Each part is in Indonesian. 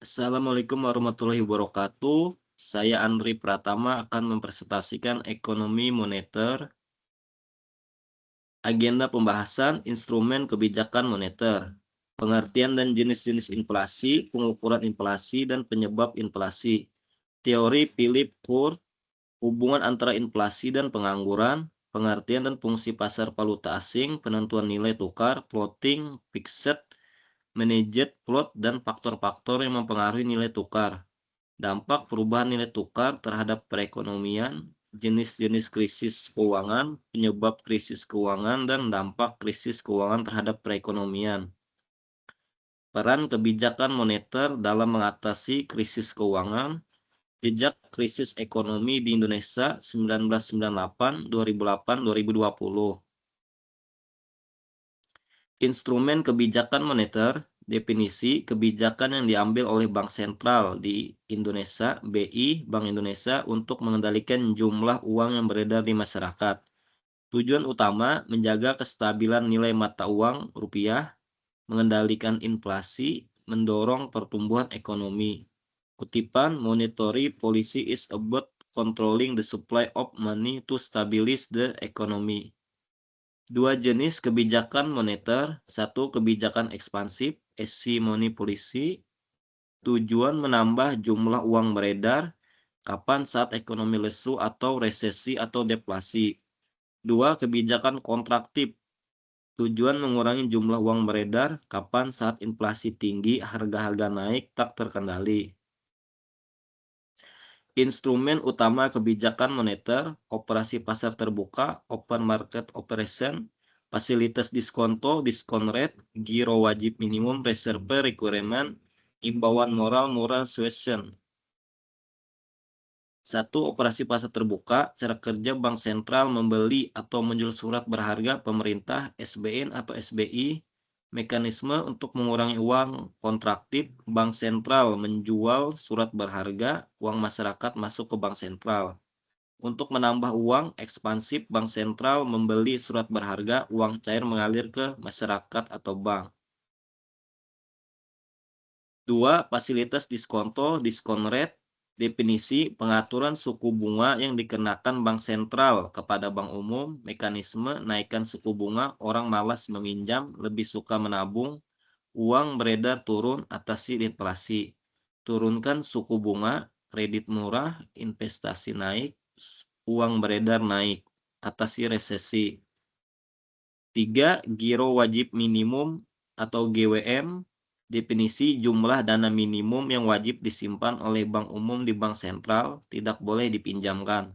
Assalamualaikum warahmatullahi wabarakatuh. Saya Andri Pratama akan mempresentasikan ekonomi moneter, agenda pembahasan instrumen kebijakan moneter, pengertian dan jenis-jenis inflasi, pengukuran inflasi dan penyebab inflasi, teori Philip Kurz, hubungan antara inflasi dan pengangguran, pengertian dan fungsi pasar valuta asing, penentuan nilai tukar, floating, fixed, managed float, dan faktor-faktor yang mempengaruhi nilai tukar. Dampak perubahan nilai tukar terhadap perekonomian, jenis-jenis krisis keuangan, penyebab krisis keuangan, dan dampak krisis keuangan terhadap perekonomian. Peran kebijakan moneter dalam mengatasi krisis keuangan, jejak krisis ekonomi di Indonesia 1998, 2008, 2020. Instrumen kebijakan moneter, definisi kebijakan yang diambil oleh Bank Sentral di Indonesia, BI, Bank Indonesia untuk mengendalikan jumlah uang yang beredar di masyarakat. Tujuan utama menjaga kestabilan nilai mata uang rupiah, mengendalikan inflasi, mendorong pertumbuhan ekonomi. Kutipan monetary policy is about controlling the supply of money to stabilize the economy. Dua jenis kebijakan moneter, satu kebijakan ekspansif, easy money policy, tujuan menambah jumlah uang beredar, kapan saat ekonomi lesu atau resesi atau deflasi. Dua kebijakan kontraktif, tujuan mengurangi jumlah uang beredar, kapan saat inflasi tinggi, harga-harga naik tak terkendali. Instrumen utama kebijakan moneter, operasi pasar terbuka, open market operation, fasilitas diskonto, diskon rate, giro wajib minimum, reserve requirement, imbauan moral, moral suasion. Satu, operasi pasar terbuka, cara kerja Bank Sentral membeli atau menjual surat berharga pemerintah, SBN atau SBI. Mekanisme untuk mengurangi uang kontraktif, Bank Sentral menjual surat berharga, uang masyarakat masuk ke Bank Sentral. Untuk menambah uang ekspansif, Bank Sentral membeli surat berharga, uang cair mengalir ke masyarakat atau bank. Dua, fasilitas diskonto, diskon rate, definisi pengaturan suku bunga yang dikenakan Bank Sentral kepada bank umum, mekanisme naikkan suku bunga, orang malas meminjam, lebih suka menabung, uang beredar turun, atasi inflasi. Turunkan suku bunga, kredit murah, investasi naik, uang beredar naik, atasi resesi. Tiga, giro wajib minimum atau GWM, definisi jumlah dana minimum yang wajib disimpan oleh bank umum di bank sentral, tidak boleh dipinjamkan.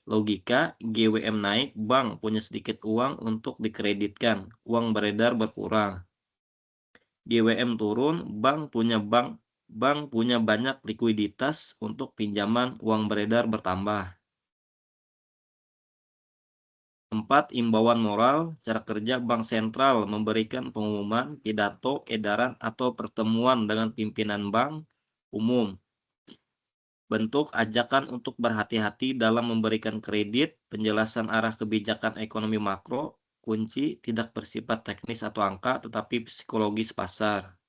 Logika, GWM naik, bank punya sedikit uang untuk dikreditkan, uang beredar berkurang. GWM turun, bank punya banyak likuiditas untuk pinjaman, uang beredar bertambah. 4. Imbauan moral, cara kerja Bank Sentral memberikan pengumuman, pidato, edaran, atau pertemuan dengan pimpinan bank umum. Bentuk ajakan untuk berhati-hati dalam memberikan kredit, penjelasan arah kebijakan ekonomi makro, kunci tidak bersifat teknis atau angka, tetapi psikologis pasar.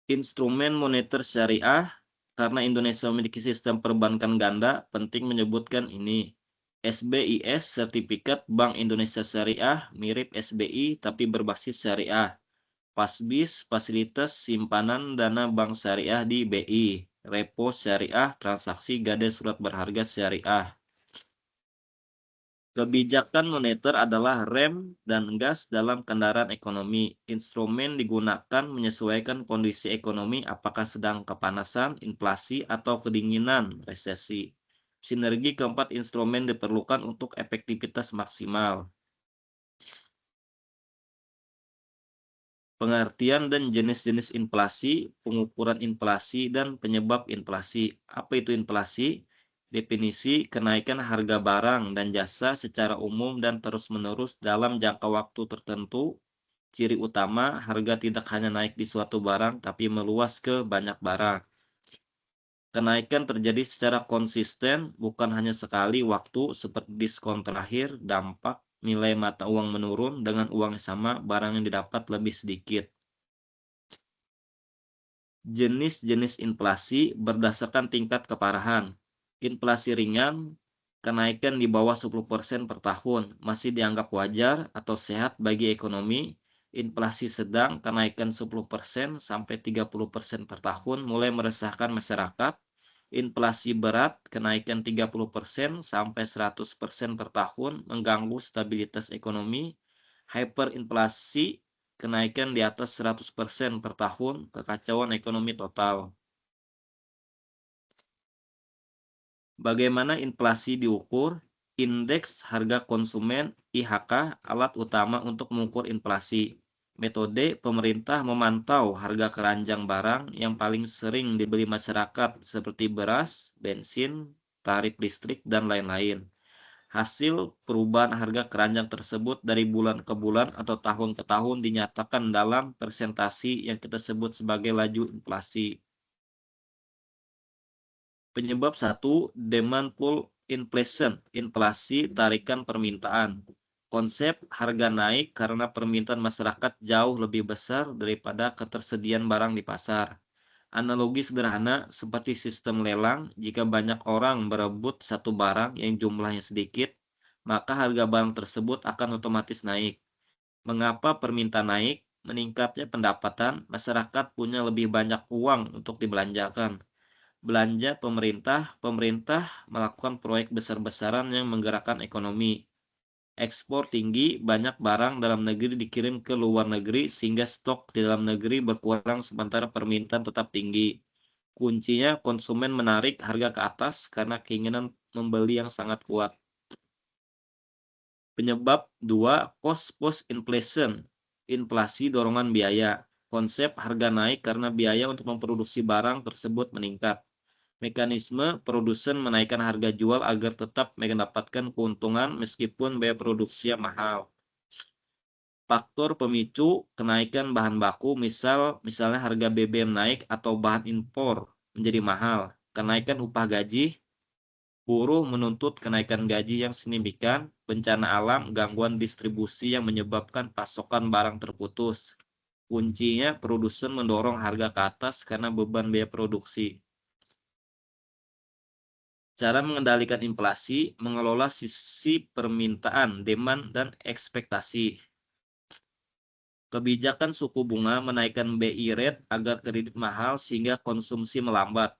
Instrumen moneter syariah, karena Indonesia memiliki sistem perbankan ganda, penting menyebutkan ini. SBIS, Sertifikat Bank Indonesia Syariah, mirip SBI tapi berbasis syariah. Pasbis, fasilitas simpanan dana bank syariah di BI. Repo syariah, transaksi gade surat berharga syariah. Kebijakan moneter adalah rem dan gas dalam kendaraan ekonomi. Instrumen digunakan menyesuaikan kondisi ekonomi, apakah sedang kepanasan, inflasi, atau kedinginan, resesi. Sinergi keempat instrumen diperlukan untuk efektivitas maksimal. Pengertian dan jenis-jenis inflasi, pengukuran inflasi, dan penyebab inflasi. Apa itu inflasi? Definisi kenaikan harga barang dan jasa secara umum dan terus-menerus dalam jangka waktu tertentu. Ciri utama, harga tidak hanya naik di suatu barang, tapi meluas ke banyak barang. Kenaikan terjadi secara konsisten, bukan hanya sekali waktu seperti diskon terakhir. Dampak, nilai mata uang menurun, dengan uang yang sama, barang yang didapat lebih sedikit. Jenis-jenis inflasi berdasarkan tingkat keparahan. Inflasi ringan, kenaikan di bawah 10% per tahun, masih dianggap wajar atau sehat bagi ekonomi. Inflasi sedang, kenaikan 10% sampai 30% per tahun, mulai meresahkan masyarakat. Inflasi berat, kenaikan 30% sampai 100% per tahun, mengganggu stabilitas ekonomi. Hyperinflasi, kenaikan di atas 100% per tahun, kekacauan ekonomi total. Bagaimana inflasi diukur? Indeks harga konsumen (IHK) alat utama untuk mengukur inflasi. Metode pemerintah memantau harga keranjang barang yang paling sering dibeli masyarakat seperti beras, bensin, tarif listrik, dan lain-lain. Hasil perubahan harga keranjang tersebut dari bulan ke bulan atau tahun ke tahun dinyatakan dalam presentasi yang kita sebut sebagai laju inflasi. Penyebab 1, demand pull inflation, inflasi tarikan permintaan. Konsep harga naik karena permintaan masyarakat jauh lebih besar daripada ketersediaan barang di pasar. Analogi sederhana seperti sistem lelang, jika banyak orang berebut satu barang yang jumlahnya sedikit, maka harga barang tersebut akan otomatis naik. Mengapa permintaan naik? Meningkatnya pendapatan, masyarakat punya lebih banyak uang untuk dibelanjakan. Belanja pemerintah melakukan proyek besar-besaran yang menggerakkan ekonomi. Ekspor tinggi, banyak barang dalam negeri dikirim ke luar negeri sehingga stok di dalam negeri berkurang sementara permintaan tetap tinggi. Kuncinya konsumen menarik harga ke atas karena keinginan membeli yang sangat kuat. Penyebab 2, cost push inflation, inflasi dorongan biaya. Konsep harga naik karena biaya untuk memproduksi barang tersebut meningkat. Mekanisme produsen menaikkan harga jual agar tetap mendapatkan keuntungan meskipun biaya produksinya mahal. Faktor pemicu kenaikan bahan baku, misalnya harga BBM naik atau bahan impor menjadi mahal. Kenaikan upah gaji, buruh menuntut kenaikan gaji yang signifikan. Bencana alam, gangguan distribusi yang menyebabkan pasokan barang terputus. Kuncinya produsen mendorong harga ke atas karena beban biaya produksi. Cara mengendalikan inflasi, mengelola sisi permintaan, demand, dan ekspektasi. Kebijakan suku bunga menaikkan BI rate agar kredit mahal sehingga konsumsi melambat.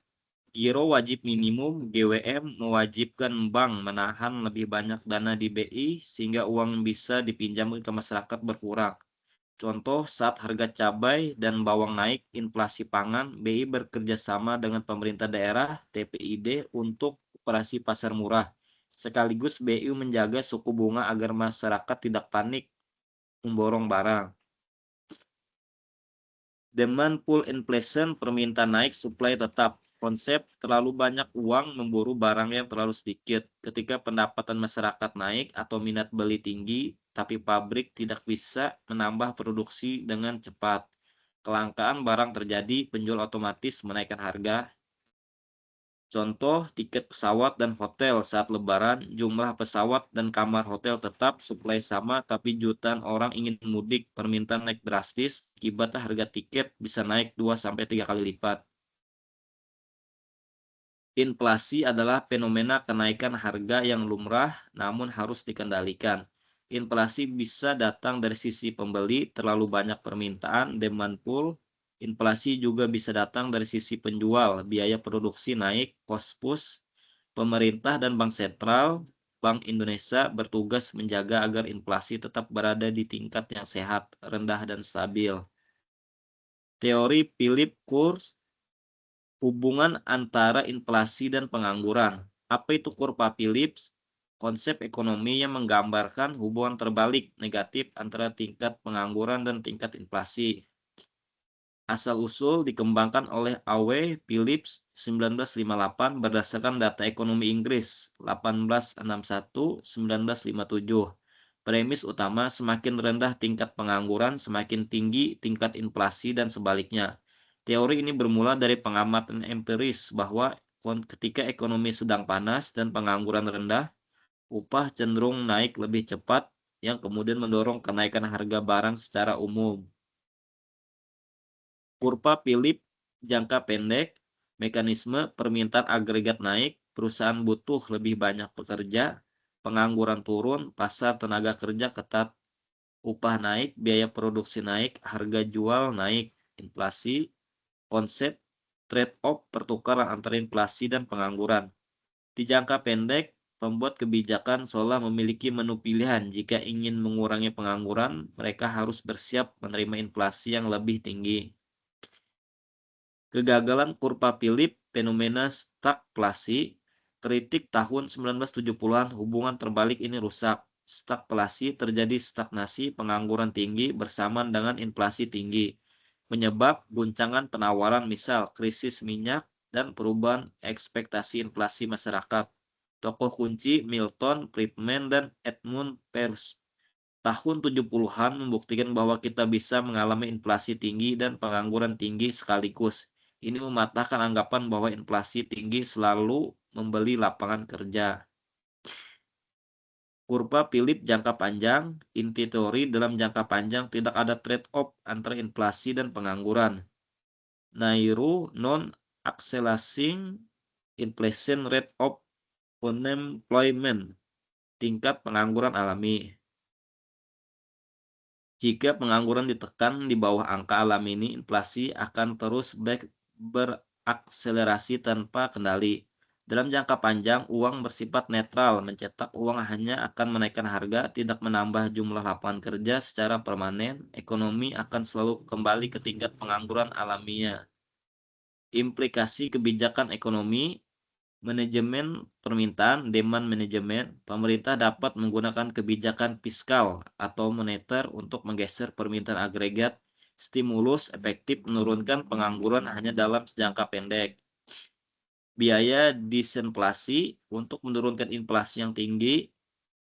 Giro wajib minimum (GWM) mewajibkan bank menahan lebih banyak dana di BI sehingga uang bisa dipinjam ke masyarakat berkurang. Contoh, saat harga cabai dan bawang naik, inflasi pangan, BI bekerja sama dengan pemerintah daerah (TPID) untuk operasi pasar murah. Sekaligus BI menjaga suku bunga agar masyarakat tidak panik memborong barang. Demand pull inflation, permintaan naik, supply tetap. Konsep terlalu banyak uang memburu barang yang terlalu sedikit. Ketika pendapatan masyarakat naik atau minat beli tinggi, tapi pabrik tidak bisa menambah produksi dengan cepat. Kelangkaan barang terjadi, penjual otomatis menaikkan harga. Contoh, tiket pesawat dan hotel saat Lebaran, jumlah pesawat dan kamar hotel tetap, suplai sama, tapi jutaan orang ingin mudik, permintaan naik drastis, akibatnya harga tiket bisa naik 2-3 kali lipat. Inflasi adalah fenomena kenaikan harga yang lumrah, namun harus dikendalikan. Inflasi bisa datang dari sisi pembeli, terlalu banyak permintaan, demand pull. Inflasi juga bisa datang dari sisi penjual, biaya produksi naik, cost push. Pemerintah dan Bank Sentral, Bank Indonesia bertugas menjaga agar inflasi tetap berada di tingkat yang sehat, rendah, dan stabil. Teori Philip Kurz, hubungan antara inflasi dan pengangguran. Apa itu kurva Phillips? Konsep ekonomi yang menggambarkan hubungan terbalik negatif antara tingkat pengangguran dan tingkat inflasi. Asal-usul dikembangkan oleh Awe Phillips 1958 berdasarkan data ekonomi Inggris 1861-1957. Premis utama, semakin rendah tingkat pengangguran, semakin tinggi tingkat inflasi dan sebaliknya. Teori ini bermula dari pengamatan empiris bahwa ketika ekonomi sedang panas dan pengangguran rendah, upah cenderung naik lebih cepat yang kemudian mendorong kenaikan harga barang secara umum. Kurva Phillips Jangka pendek, mekanisme permintaan agregat naik, perusahaan butuh lebih banyak pekerja, pengangguran turun, pasar tenaga kerja ketat, upah naik, biaya produksi naik, harga jual naik, inflasi, konsep trade-off pertukaran antara inflasi dan pengangguran. Di jangka pendek, pembuat kebijakan seolah memiliki menu pilihan. Jika ingin mengurangi pengangguran, mereka harus bersiap menerima inflasi yang lebih tinggi. Kegagalan kurva Philip, fenomena stagflasi, kritik tahun 1970-an, hubungan terbalik ini rusak. Stagflasi terjadi stagnasi pengangguran tinggi bersamaan dengan inflasi tinggi, menyebab guncangan penawaran misal krisis minyak dan perubahan ekspektasi inflasi masyarakat. Tokoh kunci Milton Friedman dan Edmund Peirce tahun 70-an membuktikan bahwa kita bisa mengalami inflasi tinggi dan pengangguran tinggi sekaligus. Ini mematahkan anggapan bahwa inflasi tinggi selalu membeli lapangan kerja. Kurva Philip jangka panjang, inti teori dalam jangka panjang tidak ada trade-off antara inflasi dan pengangguran. Nauru non-accelerating inflation rate of unemployment, tingkat pengangguran alami. Jika pengangguran ditekan di bawah angka alami ini, inflasi akan terus berakselerasi tanpa kendali. Dalam jangka panjang, uang bersifat netral. Mencetak uang hanya akan menaikkan harga, tidak menambah jumlah lapangan kerja secara permanen. Ekonomi akan selalu kembali ke tingkat pengangguran alamiah. Implikasi kebijakan ekonomi, manajemen permintaan, demand management, pemerintah dapat menggunakan kebijakan fiskal atau moneter untuk menggeser permintaan agregat. Stimulus efektif menurunkan pengangguran hanya dalam jangka pendek. Biaya disinflasi, untuk menurunkan inflasi yang tinggi,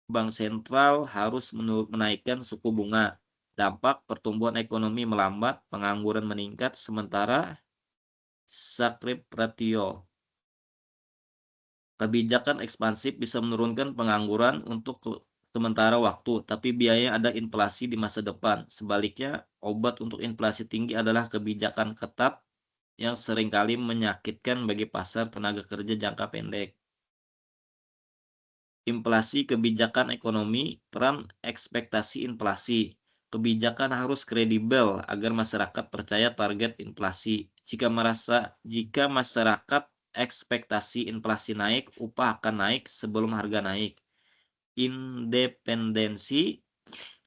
bank sentral harus menaikkan suku bunga. Dampak pertumbuhan ekonomi melambat, pengangguran meningkat, sementara Sharpe ratio. Kebijakan ekspansif bisa menurunkan pengangguran untuk sementara waktu, tapi biaya ada inflasi di masa depan. Sebaliknya, obat untuk inflasi tinggi adalah kebijakan ketat yang seringkali menyakitkan bagi pasar tenaga kerja jangka pendek. Inflasi kebijakan ekonomi, peran ekspektasi inflasi. Kebijakan harus kredibel agar masyarakat percaya target inflasi. Jika masyarakat ekspektasi inflasi naik, upah akan naik sebelum harga naik. Independensi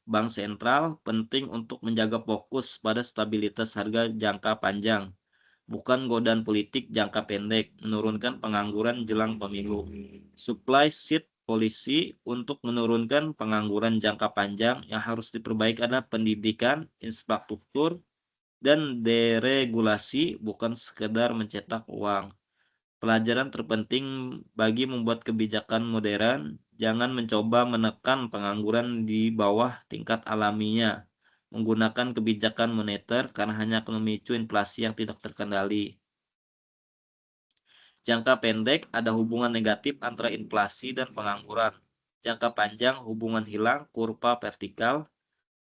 bank sentral penting untuk menjaga fokus pada stabilitas harga jangka panjang, bukan godaan politik jangka pendek, menurunkan pengangguran jelang pemilu. Supply side policy untuk menurunkan pengangguran jangka panjang yang harus diperbaiki adalah pendidikan, infrastruktur, dan deregulasi, bukan sekedar mencetak uang. Pelajaran terpenting bagi membuat kebijakan modern, jangan mencoba menekan pengangguran di bawah tingkat alaminya. Menggunakan kebijakan moneter karena hanya akan memicu inflasi yang tidak terkendali. Jangka pendek ada hubungan negatif antara inflasi dan pengangguran. Jangka panjang hubungan hilang, kurva vertikal.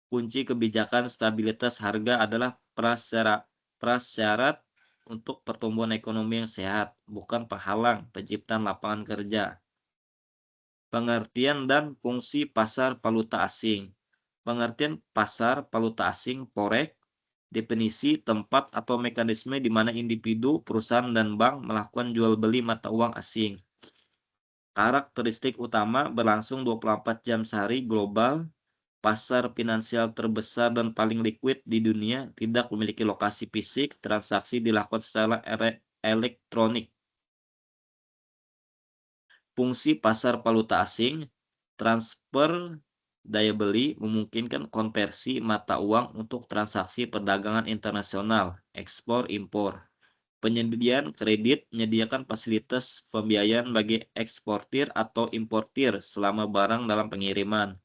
Kunci kebijakan stabilitas harga adalah prasyarat untuk pertumbuhan ekonomi yang sehat, bukan penghalang penciptaan lapangan kerja. Pengertian dan fungsi pasar valuta asing. Pengertian pasar valuta asing (forex), definisi tempat atau mekanisme di mana individu, perusahaan, dan bank melakukan jual beli mata uang asing. Karakteristik utama berlangsung 24 jam sehari global. Pasar finansial terbesar dan paling liquid di dunia tidak memiliki lokasi fisik, transaksi dilakukan secara elektronik. Fungsi pasar valuta asing, transfer daya beli memungkinkan konversi mata uang untuk transaksi perdagangan internasional, ekspor impor. Penyediaan kredit menyediakan fasilitas pembiayaan bagi eksportir atau importir selama barang dalam pengiriman.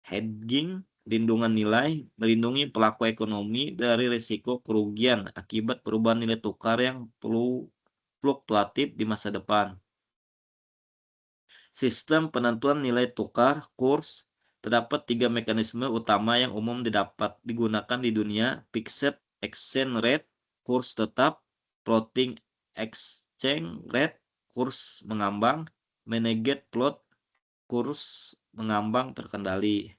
Hedging, lindungan nilai, melindungi pelaku ekonomi dari risiko kerugian akibat perubahan nilai tukar yang fluktuatif di masa depan. Sistem penentuan nilai tukar (kurs). Terdapat 3 mekanisme utama yang umum digunakan di dunia: fixed exchange rate, kurs tetap, floating exchange rate, kurs mengambang. Managed float, kurs mengambang terkendali.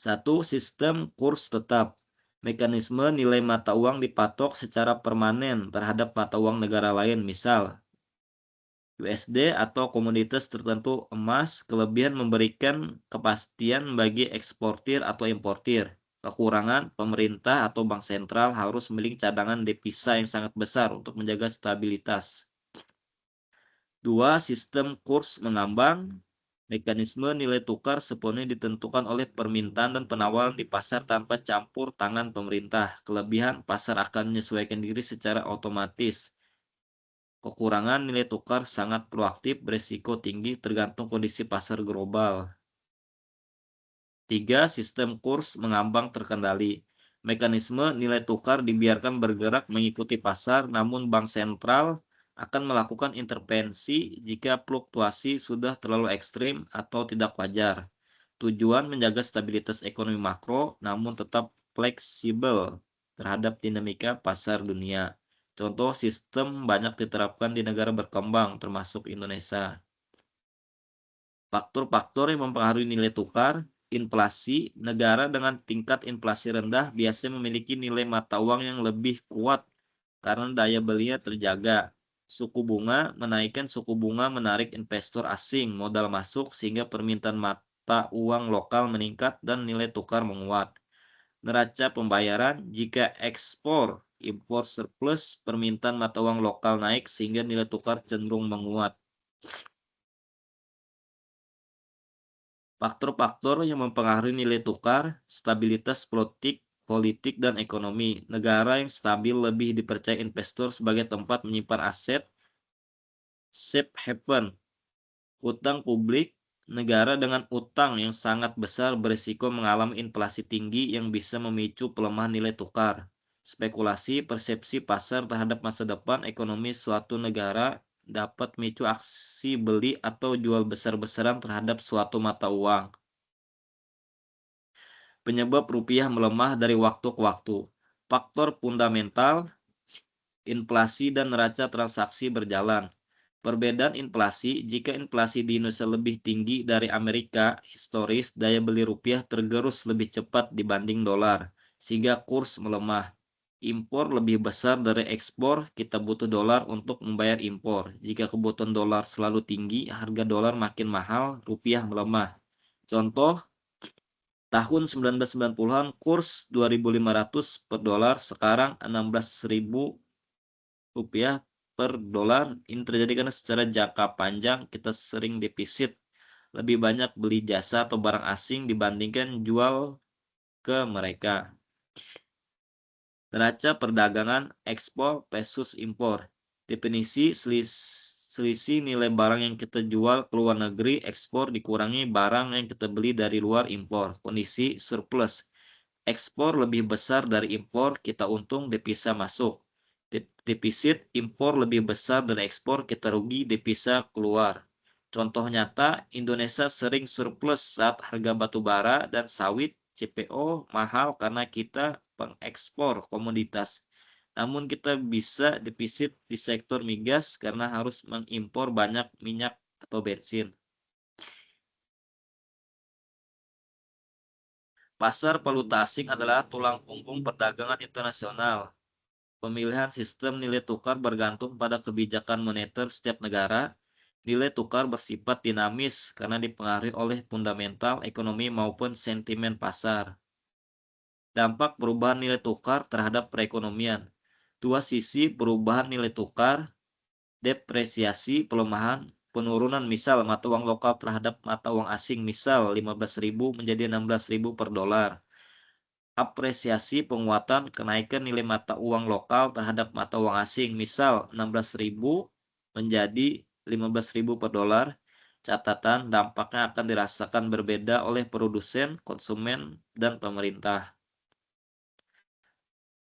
1. Sistem kurs tetap. Mekanisme nilai mata uang dipatok secara permanen terhadap mata uang negara lain, misal USD atau komoditas tertentu emas. Kelebihan memberikan kepastian bagi eksportir atau importir. Kekurangan, pemerintah atau bank sentral harus memiliki cadangan devisa yang sangat besar untuk menjaga stabilitas. 2. Sistem kurs mengambang. Mekanisme nilai tukar sepenuhnya ditentukan oleh permintaan dan penawaran di pasar tanpa campur tangan pemerintah. Kelebihan, pasar akan menyesuaikan diri secara otomatis. Kekurangan, nilai tukar sangat proaktif, berisiko tinggi tergantung kondisi pasar global. 3. Sistem kurs mengambang terkendali. Mekanisme nilai tukar dibiarkan bergerak mengikuti pasar, namun bank sentral akan melakukan intervensi jika fluktuasi sudah terlalu ekstrim atau tidak wajar. Tujuan menjaga stabilitas ekonomi makro, namun tetap fleksibel terhadap dinamika pasar dunia. Contoh sistem banyak diterapkan di negara berkembang, termasuk Indonesia. Faktor-faktor yang mempengaruhi nilai tukar. Inflasi. Negara dengan tingkat inflasi rendah biasanya memiliki nilai mata uang yang lebih kuat karena daya belinya terjaga. Suku bunga. Menaikkan suku bunga menarik investor asing modal masuk sehingga permintaan mata uang lokal meningkat dan nilai tukar menguat. Neraca pembayaran. Jika ekspor impor surplus, permintaan mata uang lokal naik sehingga nilai tukar cenderung menguat. Faktor-faktor yang mempengaruhi nilai tukar. Stabilitas politik dan ekonomi. Negara yang stabil lebih dipercaya investor sebagai tempat menyimpan aset, safe haven. Utang publik. Negara dengan utang yang sangat besar berisiko mengalami inflasi tinggi yang bisa memicu pelemahan nilai tukar. Spekulasi, persepsi pasar terhadap masa depan ekonomi suatu negara dapat memicu aksi beli atau jual besar-besaran terhadap suatu mata uang. Penyebab rupiah melemah dari waktu ke waktu. Faktor fundamental, inflasi dan neraca transaksi berjalan. Perbedaan inflasi. Jika inflasi di Indonesia lebih tinggi dari Amerika, historis daya beli rupiah tergerus lebih cepat dibanding dolar, sehingga kurs melemah. Impor lebih besar dari ekspor, kita butuh dolar untuk membayar impor. Jika kebutuhan dolar selalu tinggi, harga dolar makin mahal, rupiah melemah. Contoh, tahun 1990-an kurs 2.500 per dolar, sekarang 16.000 rupiah per dolar. Ini terjadi karena secara jangka panjang kita sering defisit, lebih banyak beli jasa atau barang asing dibandingkan jual ke mereka. Neraca perdagangan ekspor versus impor. Definisi selisih nilai barang yang kita jual ke luar negeri ekspor dikurangi barang yang kita beli dari luar impor. Kondisi surplus. Ekspor lebih besar dari impor, kita untung, devisa masuk. Defisit impor lebih besar dari ekspor, kita rugi, devisa keluar. Contoh nyata, Indonesia sering surplus saat harga batu bara dan sawit CPO mahal karena kita pengekspor komoditas. Namun kita bisa defisit di sektor migas karena harus mengimpor banyak minyak atau bensin. Pasar valuta asing adalah tulang punggung perdagangan internasional. Pemilihan sistem nilai tukar bergantung pada kebijakan moneter setiap negara. Nilai tukar bersifat dinamis karena dipengaruhi oleh fundamental ekonomi maupun sentimen pasar. Dampak perubahan nilai tukar terhadap perekonomian. Dua sisi perubahan nilai tukar, depresiasi, pelemahan, penurunan, misal mata uang lokal terhadap mata uang asing, misal 15.000 menjadi 16.000 per dolar. Apresiasi, penguatan, kenaikan nilai mata uang lokal terhadap mata uang asing, misal 16.000 menjadi 15.000 per dolar. Catatan, dampaknya akan dirasakan berbeda oleh produsen, konsumen, dan pemerintah.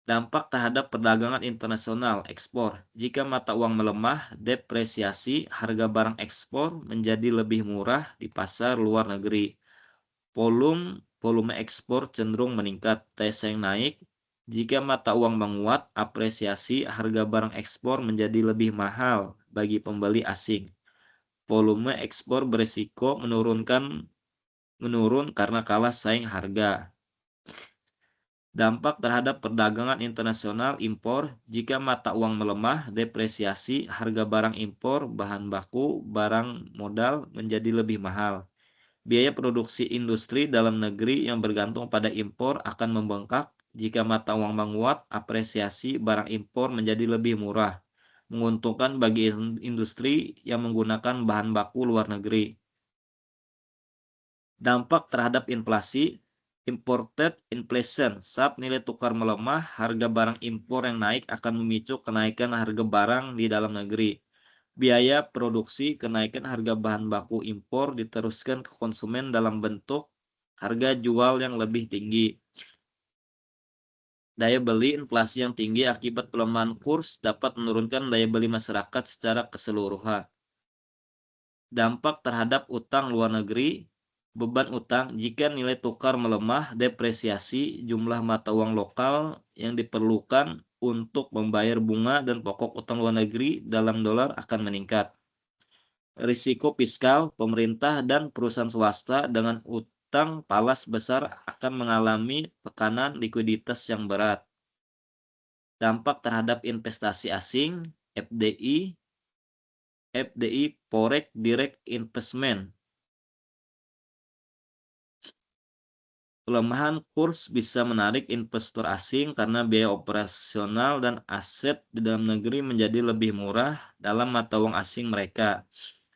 Dampak terhadap perdagangan internasional ekspor. Jika mata uang melemah, depresiasi, harga barang ekspor menjadi lebih murah di pasar luar negeri. Volume ekspor cenderung meningkat, TSM naik, Jika mata uang menguat, apresiasi harga barang ekspor menjadi lebih mahal bagi pembeli asing. Volume ekspor berisiko menurun karena kalah saing harga. Dampak terhadap perdagangan internasional impor, jika mata uang melemah, depresiasi harga barang impor, bahan baku, barang modal menjadi lebih mahal. Biaya produksi industri dalam negeri yang bergantung pada impor akan membengkak. Jika mata uang menguat, apresiasi barang impor menjadi lebih murah, menguntungkan bagi industri yang menggunakan bahan baku luar negeri. Dampak terhadap inflasi, imported inflation. Saat nilai tukar melemah, harga barang impor yang naik akan memicu kenaikan harga barang di dalam negeri. Biaya produksi, kenaikan harga bahan baku impor diteruskan ke konsumen dalam bentuk harga jual yang lebih tinggi. Daya beli, inflasi yang tinggi akibat pelemahan kurs dapat menurunkan daya beli masyarakat secara keseluruhan. Dampak terhadap utang luar negeri, beban utang, jika nilai tukar melemah, depresiasi jumlah mata uang lokal yang diperlukan untuk membayar bunga dan pokok utang luar negeri dalam dolar akan meningkat. Risiko fiskal, pemerintah dan perusahaan swasta dengan utang falas besar akan mengalami tekanan likuiditas yang berat. Dampak terhadap investasi asing, FDI, Foreign Direct Investment. Pelemahan kurs bisa menarik investor asing karena biaya operasional dan aset di dalam negeri menjadi lebih murah dalam mata uang asing mereka.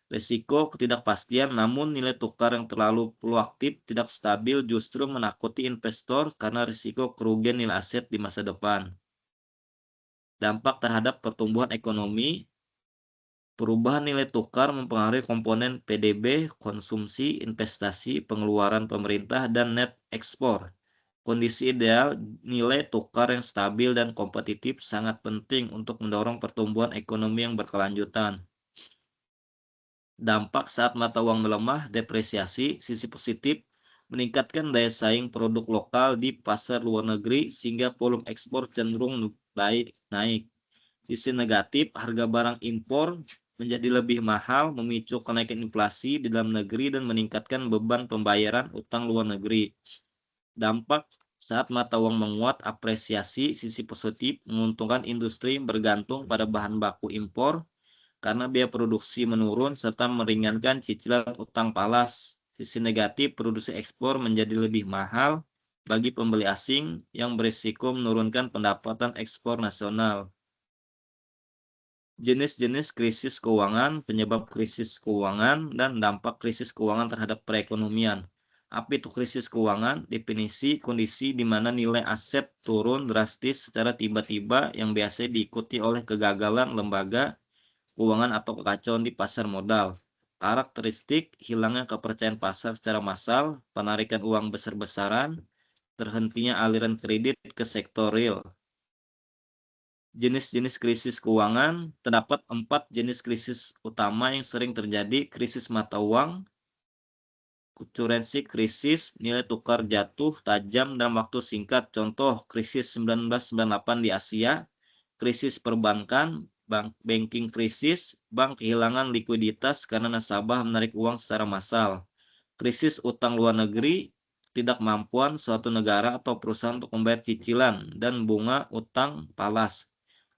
Risiko ketidakpastian, namun nilai tukar yang terlalu fluktuatif tidak stabil justru menakuti investor karena risiko kerugian nilai aset di masa depan. Dampak terhadap pertumbuhan ekonomi, perubahan nilai tukar mempengaruhi komponen PDB, konsumsi, investasi, pengeluaran pemerintah, dan net ekspor. Kondisi ideal nilai tukar yang stabil dan kompetitif sangat penting untuk mendorong pertumbuhan ekonomi yang berkelanjutan. Dampak saat mata uang melemah, depresiasi, sisi positif, meningkatkan daya saing produk lokal di pasar luar negeri sehingga volume ekspor cenderung naik. Sisi negatif, harga barang impor menjadi lebih mahal, memicu kenaikan inflasi di dalam negeri dan meningkatkan beban pembayaran utang luar negeri. Dampak saat mata uang menguat, apresiasi, sisi positif, menguntungkan industri bergantung pada bahan baku impor karena biaya produksi menurun serta meringankan cicilan utang falas. Sisi negatif, produksi ekspor menjadi lebih mahal bagi pembeli asing yang berisiko menurunkan pendapatan ekspor nasional. Jenis-jenis krisis keuangan, penyebab krisis keuangan, dan dampak krisis keuangan terhadap perekonomian. Apa itu krisis keuangan? Definisi kondisi di mana nilai aset turun drastis secara tiba-tiba yang biasanya diikuti oleh kegagalan lembaga keuangan atau kekacauan di pasar modal. Karakteristik, hilangnya kepercayaan pasar secara massal, penarikan uang besar-besaran, terhentinya aliran kredit ke sektor real. Jenis-jenis krisis keuangan, terdapat 4 jenis krisis utama yang sering terjadi: krisis mata uang, currency krisis, nilai tukar jatuh tajam dalam waktu singkat, contoh krisis 1998 di Asia, krisis perbankan, banking krisis, bank kehilangan likuiditas karena nasabah menarik uang secara massal, krisis utang luar negeri, tidak mampuan suatu negara atau perusahaan untuk membayar cicilan dan bunga utang falas.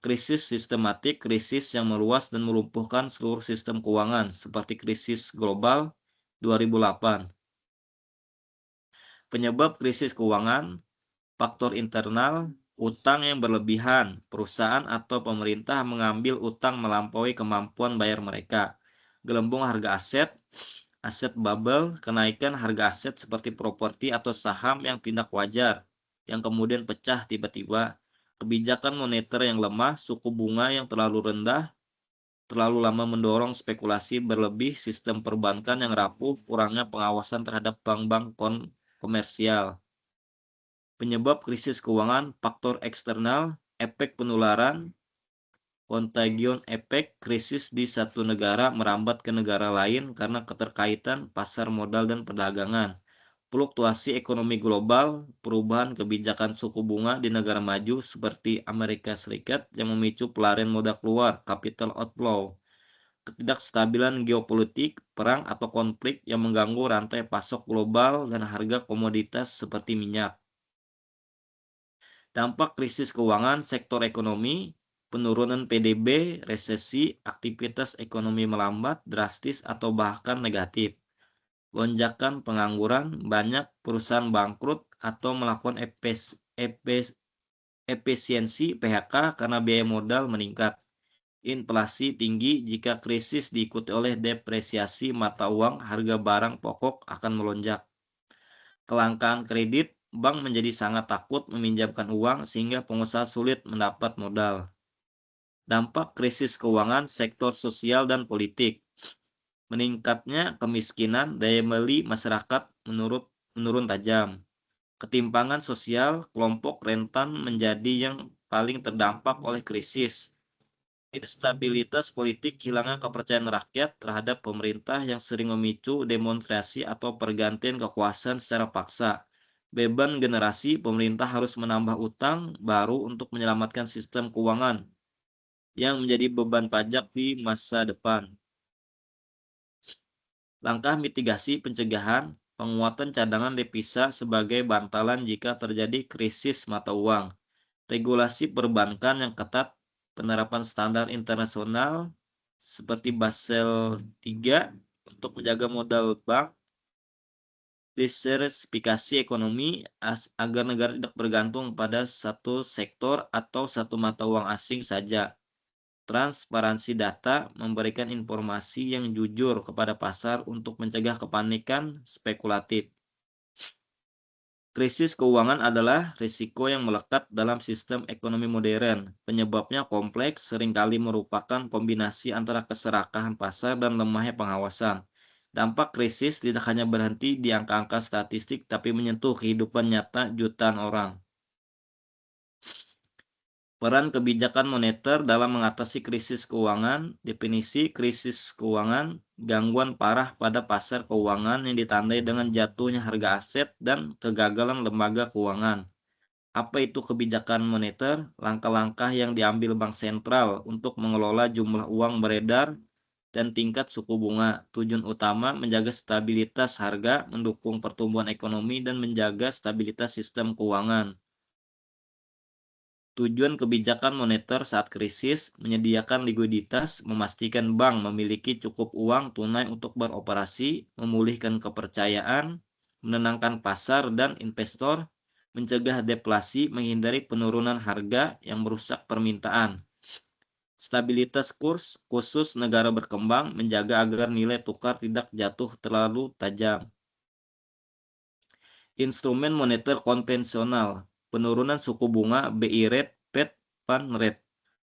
Krisis sistematik, krisis yang meluas dan melumpuhkan seluruh sistem keuangan, seperti krisis global 2008. Penyebab krisis keuangan, faktor internal, utang yang berlebihan, perusahaan atau pemerintah mengambil utang melampaui kemampuan bayar mereka. Gelembung harga aset, aset bubble, kenaikan harga aset seperti properti atau saham yang tidak wajar, yang kemudian pecah tiba-tiba. Kebijakan moneter yang lemah, suku bunga yang terlalu rendah, terlalu lama mendorong spekulasi berlebih, sistem perbankan yang rapuh, kurangnya pengawasan terhadap bank-bank komersial. Penyebab krisis keuangan, faktor eksternal, efek penularan, contagion effect, krisis di satu negara merambat ke negara lain karena keterkaitan pasar modal dan perdagangan. fluktuasi ekonomi global, perubahan kebijakan suku bunga di negara maju seperti Amerika Serikat yang memicu pelarian modal keluar, capital outflow, ketidakstabilan geopolitik, perang atau konflik yang mengganggu rantai pasok global dan harga komoditas seperti minyak. Dampak krisis keuangan sektor ekonomi, penurunan PDB, resesi, aktivitas ekonomi melambat drastis atau bahkan negatif. Lonjakan pengangguran, banyak perusahaan bangkrut atau melakukan efisiensi PHK karena biaya modal meningkat. Inflasi tinggi jika krisis diikuti oleh depresiasi mata uang, harga barang pokok akan melonjak. Kelangkaan kredit, bank menjadi sangat takut meminjamkan uang sehingga pengusaha sulit mendapat modal. Dampak krisis keuangan sektor sosial dan politik. Meningkatnya kemiskinan, daya beli masyarakat menurun tajam. Ketimpangan sosial, kelompok rentan menjadi yang paling terdampak oleh krisis. Instabilitas politik, hilangnya kepercayaan rakyat terhadap pemerintah yang sering memicu demonstrasi atau pergantian kekuasaan secara paksa. Beban generasi, pemerintah harus menambah utang baru untuk menyelamatkan sistem keuangan yang menjadi beban pajak di masa depan. Langkah mitigasi pencegahan, penguatan cadangan devisa sebagai bantalan jika terjadi krisis mata uang, regulasi perbankan yang ketat, penerapan standar internasional seperti Basel III untuk menjaga modal bank, diversifikasi ekonomi agar negara tidak bergantung pada satu sektor atau satu mata uang asing saja. Transparansi data, memberikan informasi yang jujur kepada pasar untuk mencegah kepanikan spekulatif. Krisis keuangan adalah risiko yang melekat dalam sistem ekonomi modern. Penyebabnya kompleks, seringkali merupakan kombinasi antara keserakahan pasar dan lemahnya pengawasan. Dampak krisis tidak hanya berhenti di angka-angka statistik, tapi menyentuh kehidupan nyata jutaan orang. Peran kebijakan moneter dalam mengatasi krisis keuangan. Definisi krisis keuangan, gangguan parah pada pasar keuangan yang ditandai dengan jatuhnya harga aset dan kegagalan lembaga keuangan. Apa itu kebijakan moneter? Langkah-langkah yang diambil bank sentral untuk mengelola jumlah uang beredar dan tingkat suku bunga. Tujuan utama menjaga stabilitas harga, mendukung pertumbuhan ekonomi, dan menjaga stabilitas sistem keuangan. Tujuan kebijakan moneter saat krisis, menyediakan likuiditas, memastikan bank memiliki cukup uang tunai untuk beroperasi, memulihkan kepercayaan, menenangkan pasar dan investor, mencegah deflasi, menghindari penurunan harga yang merusak permintaan. Stabilitas kurs, khusus negara berkembang, menjaga agar nilai tukar tidak jatuh terlalu tajam. Instrumen moneter konvensional, penurunan suku bunga BI rate, Fed Fund rate,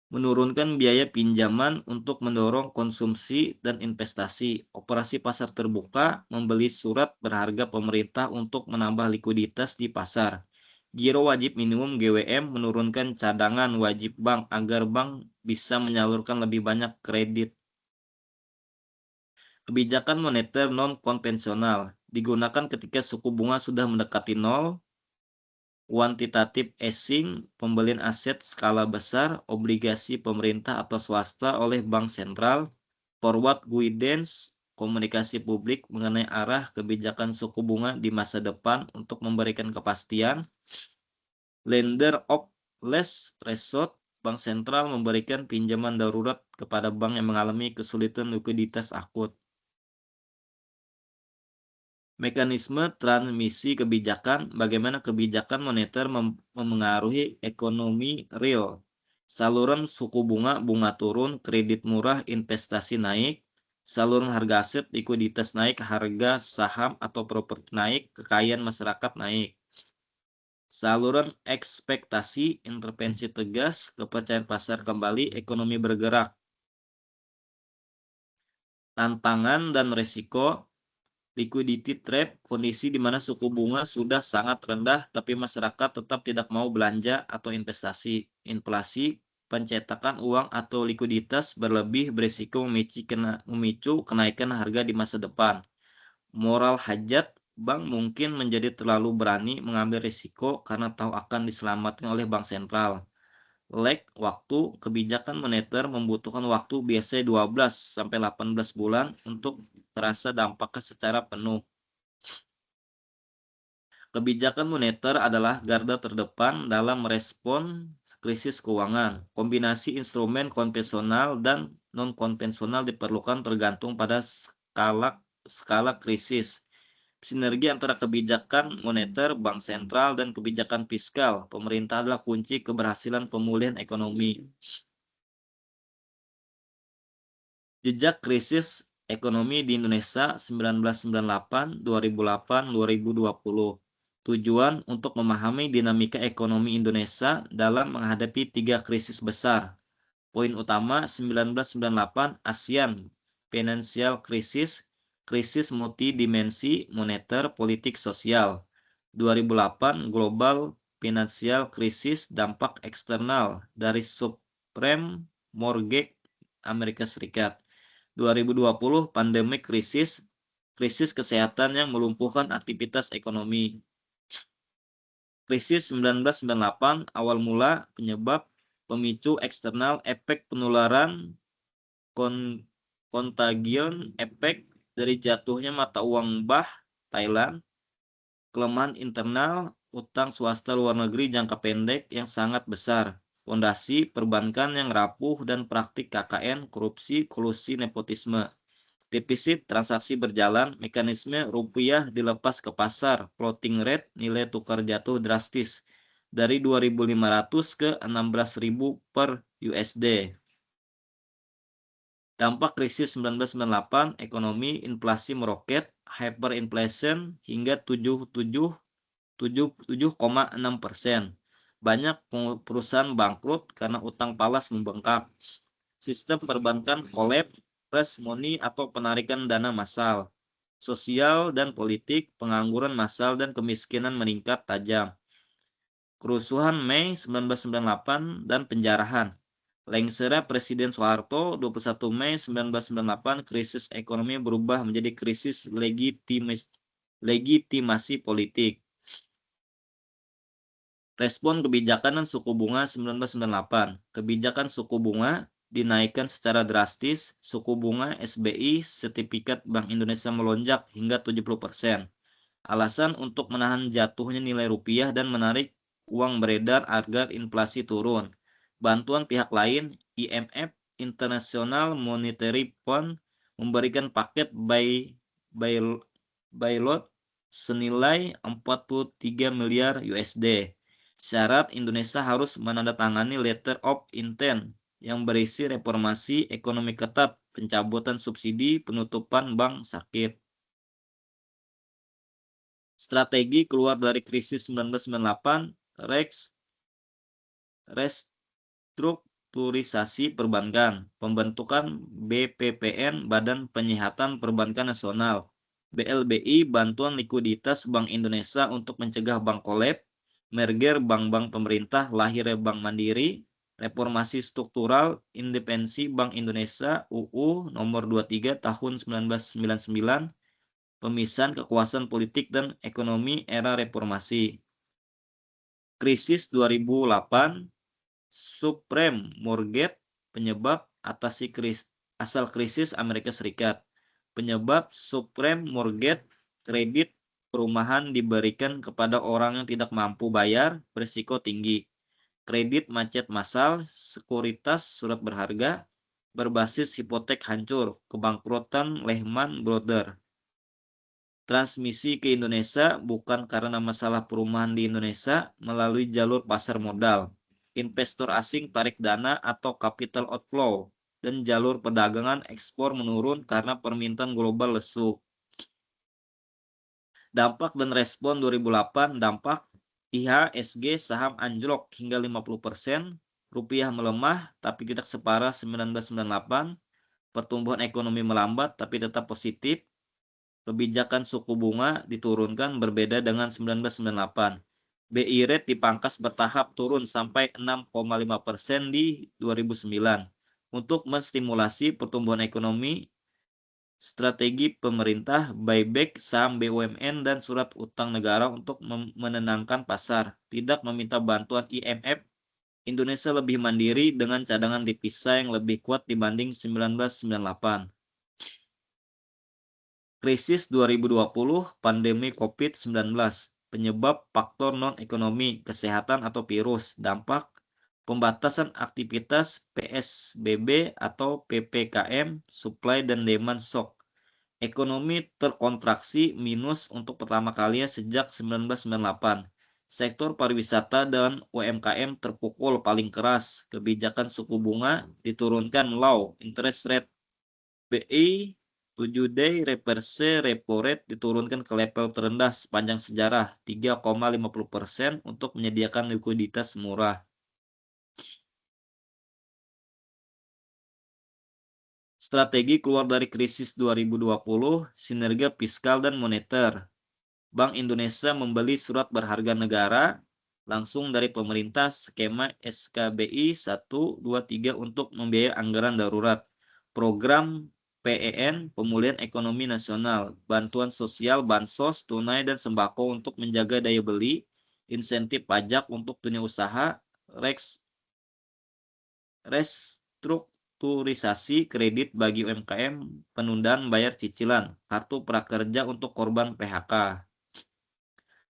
menurunkan biaya pinjaman untuk mendorong konsumsi dan investasi. Operasi pasar terbuka, membeli surat berharga pemerintah untuk menambah likuiditas di pasar. Giro wajib minimum GWM, menurunkan cadangan wajib bank agar bank bisa menyalurkan lebih banyak kredit. Kebijakan moneter non-konvensional digunakan ketika suku bunga sudah mendekati nol. Quantitative easing, pembelian aset skala besar, obligasi pemerintah atau swasta oleh bank sentral. Forward guidance, komunikasi publik mengenai arah kebijakan suku bunga di masa depan untuk memberikan kepastian. Lender of last resort, bank sentral memberikan pinjaman darurat kepada bank yang mengalami kesulitan likuiditas akut. Mekanisme transmisi kebijakan, bagaimana kebijakan moneter memengaruhi ekonomi real. Saluran suku bunga, bunga turun, kredit murah, investasi naik. Saluran harga aset, likuiditas naik, harga saham atau properti naik, kekayaan masyarakat naik. Saluran ekspektasi, intervensi tegas, kepercayaan pasar kembali, ekonomi bergerak. Tantangan dan resiko. Liquidity trap, kondisi di mana suku bunga sudah sangat rendah tapi masyarakat tetap tidak mau belanja atau investasi. Inflasi, pencetakan uang atau likuiditas berlebih berisiko memicu kenaikan harga di masa depan. Moral hajat, bank mungkin menjadi terlalu berani mengambil risiko karena tahu akan diselamatkan oleh bank sentral. Lag waktu kebijakan moneter membutuhkan waktu biasanya 12 sampai 18 bulan untuk terasa dampaknya secara penuh. Kebijakan moneter adalah garda terdepan dalam merespon krisis keuangan. Kombinasi instrumen konvensional dan non-konvensional diperlukan tergantung pada skala krisis. Sinergi antara kebijakan moneter, bank sentral, dan kebijakan fiskal pemerintah adalah kunci keberhasilan pemulihan ekonomi. Jejak krisis ekonomi di Indonesia 1998, 2008, 2020. Tujuan untuk memahami dinamika ekonomi Indonesia dalam menghadapi 3 krisis besar. Poin utama 1998 ASEAN Financial Crisis, krisis multidimensi moneter, politik, sosial. 2008 Global Financial Crisis, dampak eksternal dari subprime mortgage Amerika Serikat. 2020 pandemic krisis, krisis kesehatan yang melumpuhkan aktivitas ekonomi. Krisis 1998 awal mula, penyebab, pemicu eksternal, efek penularan, kontagion, efek dari jatuhnya mata uang Baht Thailand, kelemahan internal, utang swasta luar negeri jangka pendek yang sangat besar, fondasi perbankan yang rapuh dan praktik KKN, korupsi, kolusi, nepotisme. Defisit transaksi berjalan, mekanisme rupiah dilepas ke pasar, floating rate, nilai tukar jatuh drastis dari 2.500 ke 16.000 per USD. Dampak krisis 1998, ekonomi, inflasi meroket, hyperinflation hingga 7,6%. Banyak perusahaan bangkrut karena utang falas membengkak. Sistem perbankan kolaps, fresh money atau penarikan dana massal. Sosial dan politik, pengangguran massal dan kemiskinan meningkat tajam. Kerusuhan Mei 1998 dan penjarahan. Lengsernya Presiden Soeharto 21 Mei 1998, krisis ekonomi berubah menjadi krisis legitimasi politik. Respon kebijakan dan suku bunga 1998. Kebijakan suku bunga dinaikkan secara drastis, suku bunga SBI Sertifikat Bank Indonesia melonjak hingga 70%. Alasan untuk menahan jatuhnya nilai rupiah dan menarik uang beredar agar inflasi turun. Bantuan pihak lain, IMF, International Monetary Fund, memberikan paket bailout senilai 43 miliar USD. Syarat Indonesia harus menandatangani letter of intent yang berisi reformasi ekonomi ketat, pencabutan subsidi, penutupan bank sakit. Strategi keluar dari krisis 1998, restrukturisasi perbankan, pembentukan BPPN, Badan Penyihatan Perbankan Nasional, BLBI, bantuan likuiditas Bank Indonesia untuk mencegah bank kolaps, merger bank-bank pemerintah, lahirnya Bank Mandiri, reformasi struktural, independensi Bank Indonesia, UU nomor 23 tahun 1999, pemisahan kekuasaan politik dan ekonomi era reformasi. Krisis 2008, subprime mortgage, penyebab asal krisis Amerika Serikat. Penyebab subprime mortgage, kredit perumahan diberikan kepada orang yang tidak mampu bayar, berisiko tinggi. Kredit macet massal, sekuritas surat berharga, berbasis hipotek hancur, kebangkrutan Lehman Brothers. Transmisi ke Indonesia bukan karena masalah perumahan di Indonesia melalui jalur pasar modal. Investor asing tarik dana atau capital outflow, dan jalur perdagangan ekspor menurun karena permintaan global lesu. Dampak dan respon 2008, dampak IHSG saham anjlok hingga 50%, rupiah melemah tapi tidak separah 1998, pertumbuhan ekonomi melambat tapi tetap positif, kebijakan suku bunga diturunkan berbeda dengan 1998. BI rate dipangkas bertahap turun sampai 6,5% di 2009 untuk menstimulasi pertumbuhan ekonomi. Strategi pemerintah buyback saham BUMN dan surat utang negara untuk menenangkan pasar, tidak meminta bantuan IMF. Indonesia lebih mandiri dengan cadangan devisa yang lebih kuat dibanding 1998. Krisis 2020, pandemi COVID-19, penyebab faktor non-ekonomi, kesehatan atau virus, dampak, pembatasan aktivitas PSBB atau PPKM, supply dan demand shock. Ekonomi terkontraksi minus untuk pertama kalinya sejak 1998. Sektor pariwisata dan UMKM terpukul paling keras. Kebijakan suku bunga diturunkan low interest rate BI 7-day reverse repo rate diturunkan ke level terendah sepanjang sejarah 3,50% untuk menyediakan likuiditas murah. Strategi keluar dari krisis 2020, sinergi fiskal dan moneter. Bank Indonesia membeli surat berharga negara langsung dari pemerintah skema SKBI 123 untuk membiayai anggaran darurat. Program PEN, Pemulihan Ekonomi Nasional, bantuan sosial, bansos, tunai dan sembako untuk menjaga daya beli, insentif pajak untuk dunia usaha, restrukturisasi kredit bagi UMKM, penundaan bayar cicilan, kartu prakerja untuk korban PHK.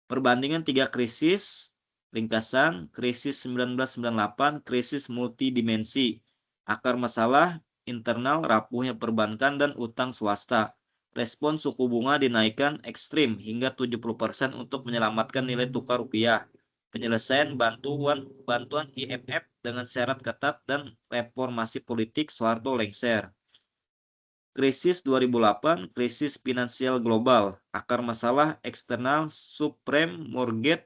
Perbandingan tiga krisis, ringkasan, krisis 1998, krisis multidimensi, akar masalah, internal, rapuhnya perbankan dan utang swasta. Respon suku bunga dinaikkan ekstrim hingga 70% untuk menyelamatkan nilai tukar rupiah. Penyelesaian bantuan IMF dengan syarat ketat dan reformasi politik Soeharto lengser. Krisis 2008, krisis finansial global, akar masalah eksternal, subprime mortgage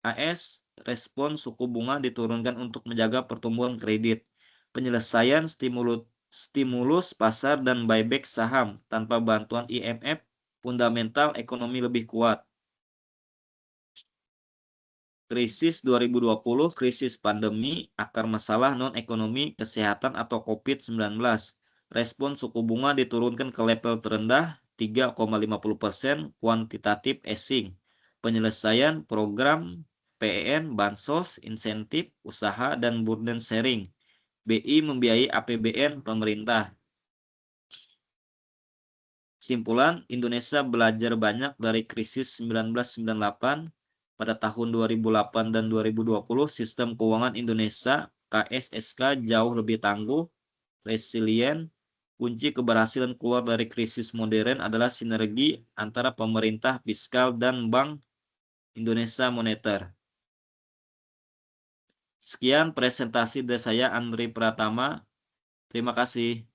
AS, respon suku bunga diturunkan untuk menjaga pertumbuhan kredit. Penyelesaian stimulus pasar dan buyback saham tanpa bantuan IMF, fundamental ekonomi lebih kuat. Krisis 2020, krisis pandemi, akar masalah non-ekonomi, kesehatan atau COVID-19. Respon suku bunga diturunkan ke level terendah 3,50%, kuantitatif easing. Penyelesaian program PEN, bansos, insentif, usaha, dan burden sharing. BI membiayai APBN pemerintah. Kesimpulan, Indonesia belajar banyak dari krisis 1998. Pada tahun 2008 dan 2020, sistem keuangan Indonesia KSSK jauh lebih tangguh, resilient. Kunci keberhasilan keluar dari krisis modern adalah sinergi antara pemerintah, fiskal, dan Bank Indonesia Moneter. Sekian presentasi dari saya, Andri Pratama. Terima kasih.